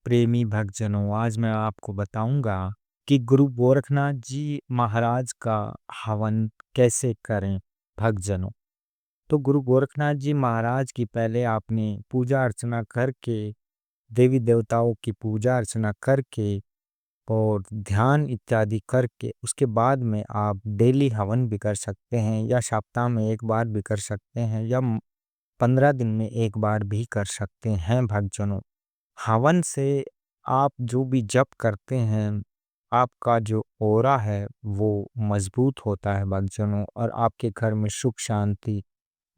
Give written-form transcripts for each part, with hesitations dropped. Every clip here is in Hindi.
प्रेमी भक्तजनों, आज मैं आपको बताऊंगा कि गुरु गोरखनाथ जी महाराज का हवन कैसे करें। भक्तजनों, तो गुरु गोरखनाथ जी महाराज की पहले आपने पूजा अर्चना करके, देवी देवताओं की पूजा अर्चना करके और ध्यान इत्यादि करके उसके बाद में आप डेली हवन भी कर सकते हैं, या सप्ताह में एक बार भी कर सकते हैं, या 15 दिन में एक बार भी कर सकते हैं। भक्तजनों, हवन से आप जो भी जप करते हैं, आपका जो ऑरा है वो मजबूत होता है भक्तजनों, और आपके घर में सुख शांति,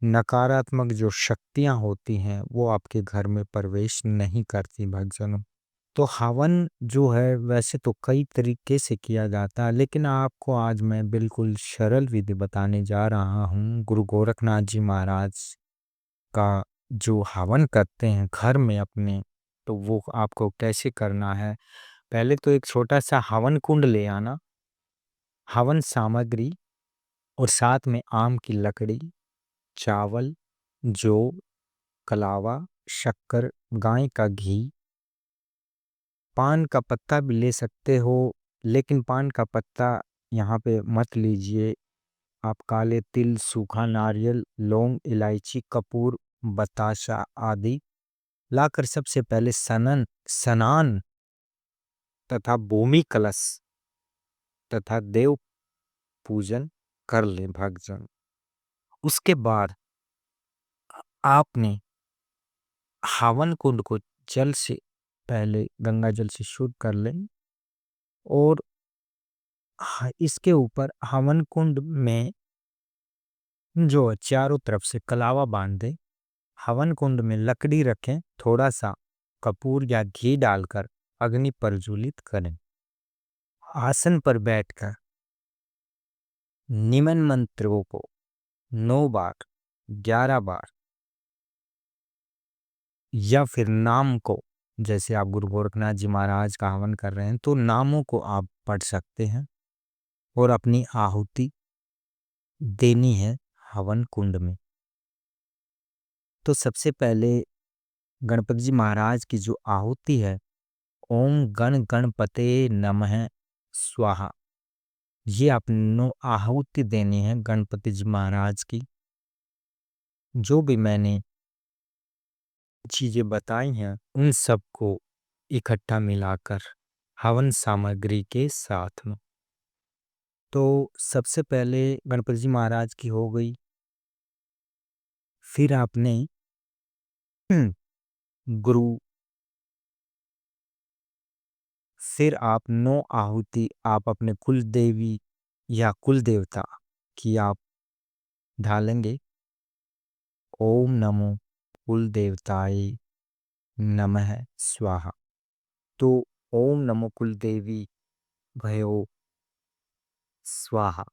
नकारात्मक जो शक्तियां होती हैं वो आपके घर में प्रवेश नहीं करती भक्तजनों। तो हवन जो है वैसे तो कई तरीके से किया जाता है, लेकिन आपको आज मैं बिल्कुल सरल विधि बताने जा रहा हूँ। गुरु गोरखनाथ जी महाराज का जो हवन करते हैं घर में अपने, तो वो आपको कैसे करना है। पहले तो एक छोटा सा हवन कुंड ले आना, हवन सामग्री और साथ में आम की लकड़ी, चावल, जौ, कलावा, शक्कर, गाय का घी, पान का पत्ता भी ले सकते हो, लेकिन पान का पत्ता यहाँ पे मत लीजिए। आप काले तिल, सूखा नारियल, लौंग, इलायची, कपूर, बताशा आदि लाकर सबसे पहले स्नान तथा भूमि कलश तथा देव पूजन कर ले भक्तजन। उसके बाद आपने हवन कुंड को जल से पहले गंगा जल से शुद्ध कर लें, और इसके ऊपर हवन कुंड में जो चारों तरफ से कलावा बांध दे, हवन कुंड में लकड़ी रखें, थोड़ा सा कपूर या घी डालकर अग्नि प्रज्वलित करें। आसन पर बैठकर निमन मंत्रों को 9 बार, 11 बार, या फिर नाम को, जैसे आप गुरु गोरखनाथ जी महाराज का हवन कर रहे हैं तो नामों को आप पढ़ सकते हैं, और अपनी आहुति देनी है हवन कुंड में। तो सबसे पहले गणपति जी महाराज की जो आहुति है, ओम गण गणपते नमः स्वाहा, ये आपने आहुति देनी है गणपति जी महाराज की। जो भी मैंने चीजें बताई हैं उन सबको इकट्ठा मिलाकर हवन सामग्री के साथ में। तो सबसे पहले गणपति जी महाराज की हो गई, फिर आपने गुरु फिर आप 9 आहुति आप अपने कुल देवी या कुल देवता की आप ढालेंगे। ओम नमो कुल देवताय नमः स्वाहा। तो ओम नमो कुल देवी भयो स्वाहा।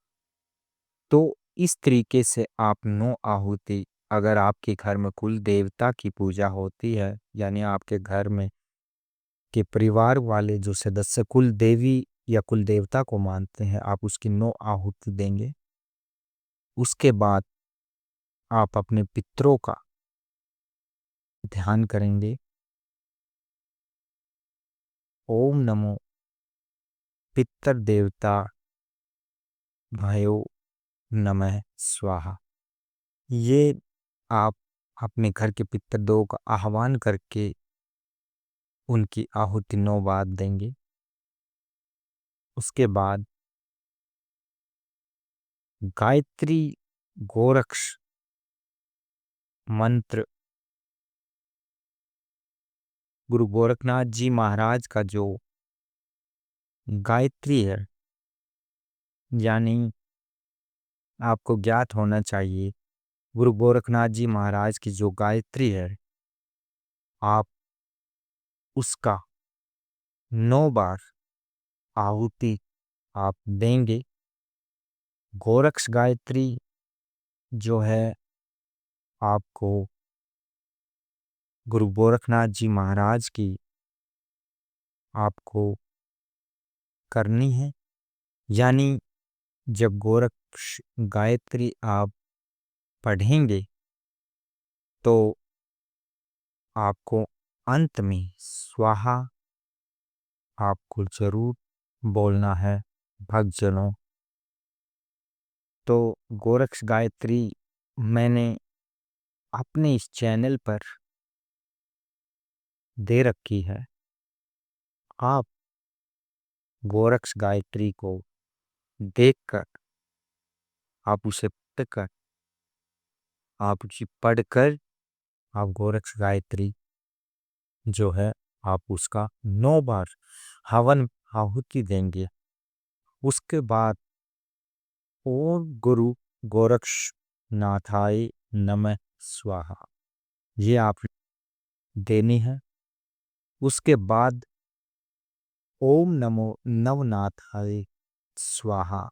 तो इस तरीके से आप 9 आहुति, अगर आपके घर में कुल देवता की पूजा होती है, यानी आपके घर में के परिवार वाले जो सदस्य कुल देवी या कुल देवता को मानते हैं, आप उसकी 9 आहुति देंगे। उसके बाद आप अपने पितरों का ध्यान करेंगे। ओम नमो पितर देवता भयो नमः स्वाहा। ये आप अपने घर के पितर दो का आह्वान करके उनकी आहुति 9 बार देंगे। उसके बाद गायत्री गोरक्ष मंत्र, गुरु गोरखनाथ जी महाराज का जो गायत्री है, यानी आपको ज्ञात होना चाहिए गुरु गोरखनाथ जी महाराज की जो गायत्री है, आप उसका 9 बार आहुति आप देंगे। गोरक्ष गायत्री जो है आपको गुरु गोरखनाथ जी महाराज की आपको करनी है, यानी जब गोरक्ष गायत्री आप पढ़ेंगे तो आपको अंत में स्वाहा आपको जरूर बोलना है भक्तजनों। तो गोरक्ष गायत्री मैंने अपने इस चैनल पर दे रखी है। आप गोरक्ष गायत्री को देखकर, आप उसे पढ़कर, आप उसे पढ़कर आप गोरक्ष गायत्री जो है आप उसका 9 बार हवन आहुति देंगे। उसके बाद ओम गुरु गोरक्षनाथाय नमः स्वाहा ये आप देनी है। उसके बाद ओम नमो नवनाथाय स्वाहा,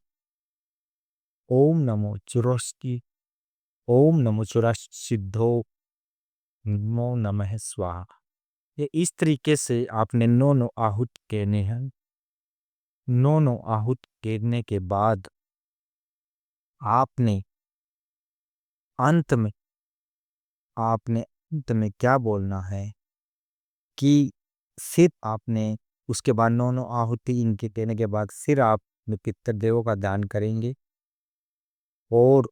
ओम नमो चुरस्ती, ओम नमो चुरसिद्धो नमो नमः स्वाहा। ये इस तरीके से आपने 9 आहुत कहने हैं। 9 आहुत कहने के बाद आपने अंत में क्या बोलना है कि फिर आपने उसके बाद 9 आहुति इनके देने के बाद फिर आप पितृ देवों का दान करेंगे और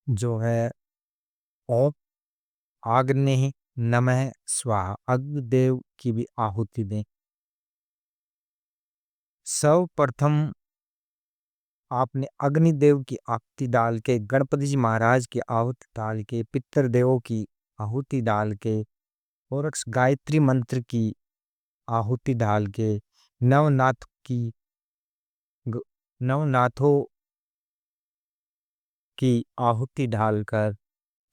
जो है ओम आग्नेय नमः स्वाहा अग्निदेव की भी आहुति दें। सर्वप्रथम आपने अग्निदेव की आहुति डाल के, गणपति जी महाराज की आहुति डाल के, पितृदेवों की आहुति डाल के, और गायत्री मंत्र की आहुति डाल के, नवनाथ की नवनाथों की आहुति डालकर,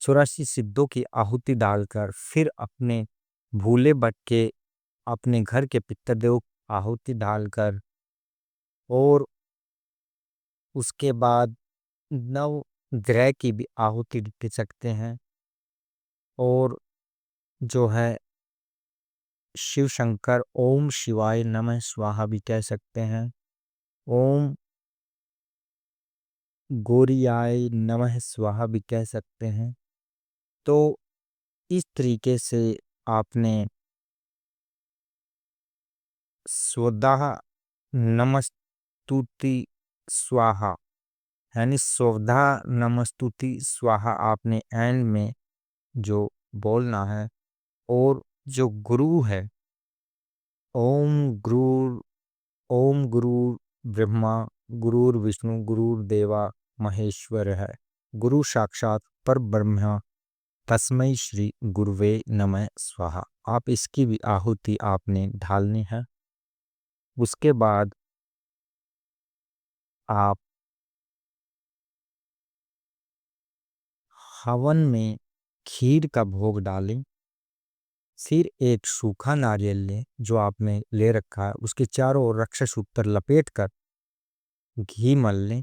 84 सिद्धों की आहुति डालकर, फिर अपने भूले भटके अपने घर के पितृदेव आहुति डालकर, और उसके बाद नव ग्रह की भी आहुति दे सकते हैं। और जो है शिव शंकर ओम शिवाय नमः स्वाहा भी कह सकते हैं। ओम गौरियाय नमः स्वाहा भी कह सकते हैं। तो इस तरीके से आपने स्वधा नमस्तुति स्वाहा यानी स्वधा नमस्तुति स्वाहा आपने एंड में जो बोलना है। और जो गुरु है ओम गुरु, ओम गुरु ब्रह्मा गुरुर विष्णु गुरुर देवा महेश्वर है, गुरु साक्षात पर ब्रह्मा तस्मै श्री गुरुवे नमः स्वाहा। आप इसकी भी आहुति आपने ढालनी है। उसके बाद आप हवन में खीर का भोग डालें। फिर एक सूखा नारियल लें जो आपने ले रखा है, उसके चारों ओर रक्षा सूत्र लपेट कर घी मल लें।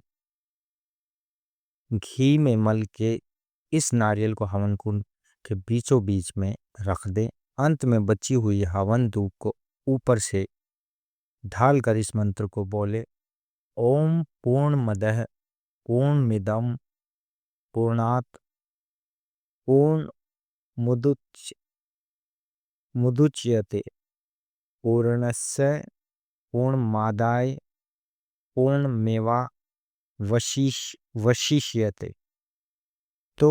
घी में मल के इस नारियल को हवन कुंड के बीचों बीच में रख दें। अंत में बची हुई हवन धूप को ऊपर से ढालकर इस मंत्र को बोले, ओम पूर्णमदः पूर्णमिदं पूर्णात् पूर्णमुदच्यते पूर्णस्य पूर्णमादाय पूर्णमेवावशिष्यते। तो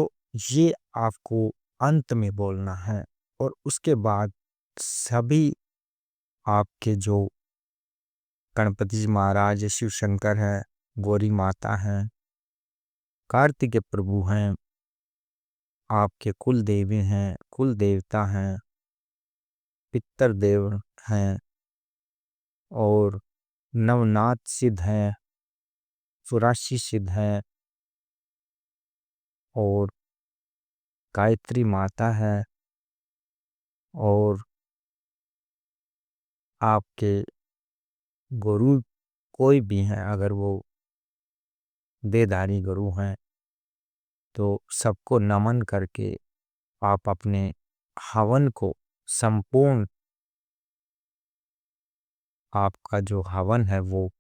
ये आपको अंत में बोलना है। और उसके बाद सभी आपके जो गणपति जी महाराज, शिव शंकर है, गौरी माता हैं, कार्तिक प्रभु हैं, आपके कुल देवी हैं, कुल देवता हैं, पितर देव हैं, और नवनाथ सिद्ध हैं, 84 सिद्ध हैं, और गायत्री माता है, और आपके गुरु कोई भी हैं, अगर वो देहधारी गुरु हैं तो सबको नमन करके आप अपने हवन को संपूर्ण, आपका जो हवन है वो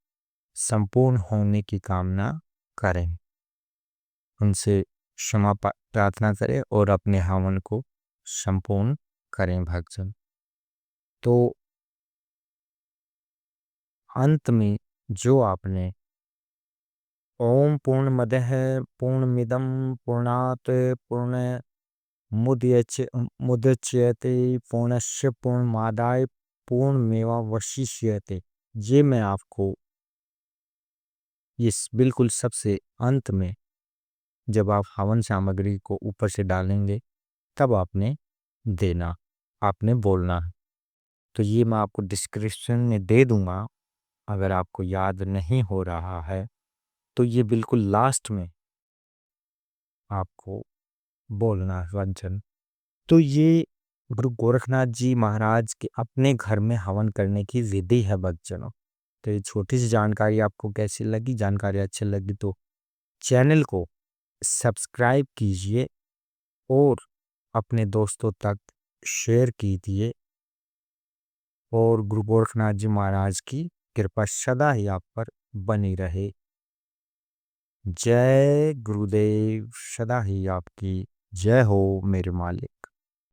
संपूर्ण होने की कामना करें, उनसे क्षमा प्रार्थना करें और अपने हवन को संपूर्ण करें भक्तजन। तो अंत में जो आपने ओम पूर्णमदः पूर्णमिदं पूर्णात् मुदच्यते पूर्णस्य पूर्णमादाय पूर्णमेवावशिष्यते, ये मैं आपको इस बिल्कुल सबसे अंत में जब आप हवन सामग्री को ऊपर से डालेंगे तब आपने देना, आपने बोलना है। तो ये मैं आपको डिस्क्रिप्शन में दे दूंगा। अगर आपको याद नहीं हो रहा है तो ये बिल्कुल लास्ट में आपको बोलना है वचन। तो ये गुरु गोरखनाथ जी महाराज के अपने घर में हवन करने की विधि है भक्तजनों। तो ये छोटी सी जानकारी आपको कैसी लगी? जानकारी अच्छी लगी तो चैनल को सब्सक्राइब कीजिए और अपने दोस्तों तक शेयर कीजिए। और गुरु गोरखनाथ जी महाराज की कृपा सदा ही आप पर बनी रहे। जय गुरुदेव, सदा ही आपकी जय हो मेरे मालिक।